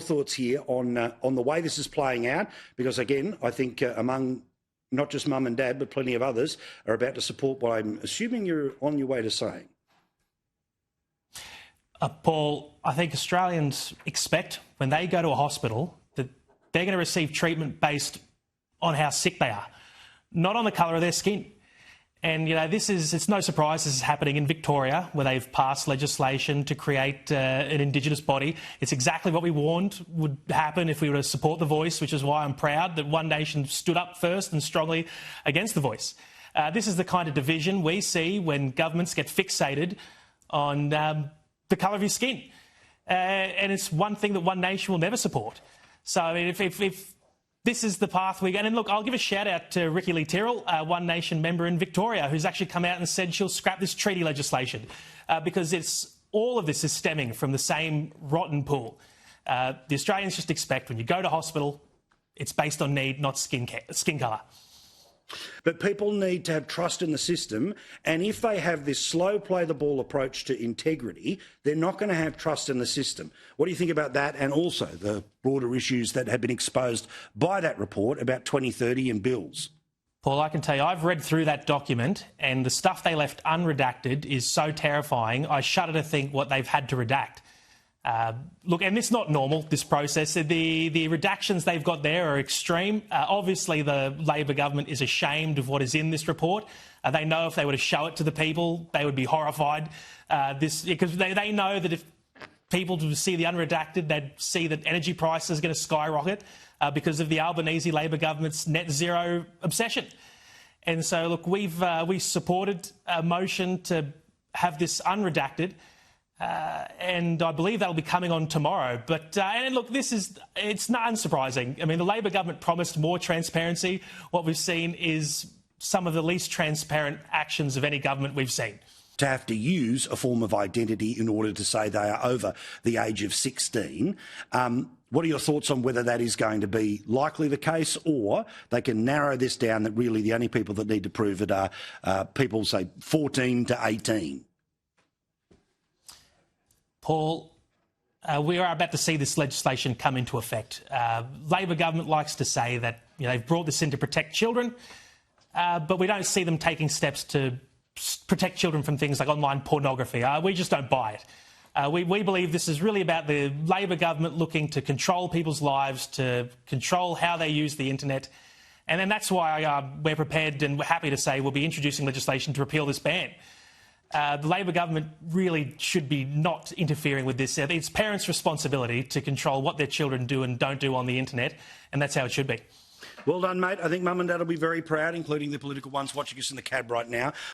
thoughts here on the way this is playing out, because again, I think among not just mum and dad, but plenty of others are about to support what I'm assuming you're on your way to saying. Paul, I think Australians expect when they go to a hospital that they're going to receive treatment based on how sick they are, not on the colour of their skin. And, you know, it's no surprise this is happening in Victoria, where they've passed legislation to create an Indigenous body. It's exactly what we warned would happen if we were to support The Voice, which is why I'm proud that One Nation stood up first and strongly against The Voice. This is the kind of division we see when governments get fixated on the colour of your skin. And it's one thing that One Nation will never support. So I mean, if this is the path we go. And look, I'll give a shout out to Ricky Lee Tyrrell, a One Nation member in Victoria, who's actually come out and said she'll scrap this treaty legislation because all of this is stemming from the same rotten pool. The Australians just expect when you go to hospital, it's based on need, not skin colour. But people need to have trust in the system, and if they have this slow play-the-ball approach to integrity, they're not going to have trust in the system. What do you think about that, and also the broader issues that have been exposed by that report about 2030 and bills? Paul, I can tell you, I've read through that document, and the stuff they left unredacted is so terrifying, I shudder to think what they've had to redact. Look, and it's not normal, this process. The redactions they've got there are extreme. Obviously, the Labor government is ashamed of what is in this report. They know if they were to show it to the people, they would be horrified. Because they know that if people to see the unredacted, they'd see that energy prices are going to skyrocket because of the Albanese Labor government's net zero obsession. And so, look, we supported a motion to have this unredacted. And I believe that'll be coming on tomorrow. But and look, it's not unsurprising. I mean, the Labor government promised more transparency. What we've seen is some of the least transparent actions of any government we've seen. To have to use a form of identity in order to say they are over the age of 16. What are your thoughts on whether that is going to be likely the case, or they can narrow this down that really the only people that need to prove it are people, say, 14 to 18? Paul, we are about to see this legislation come into effect. Labor government likes to say that they've brought this in to protect children, but we don't see them taking steps to protect children from things like online pornography. We just don't buy it. We believe this is really about the Labor government looking to control people's lives, to control how they use the internet. And then that's why we're prepared and we're happy to say we'll be introducing legislation to repeal this ban. The Labor government really should be not interfering with this. It's parents' responsibility to control what their children do and don't do on the internet, and that's how it should be. Well done, mate. I think mum and dad will be very proud, including the political ones watching us in the cab right now.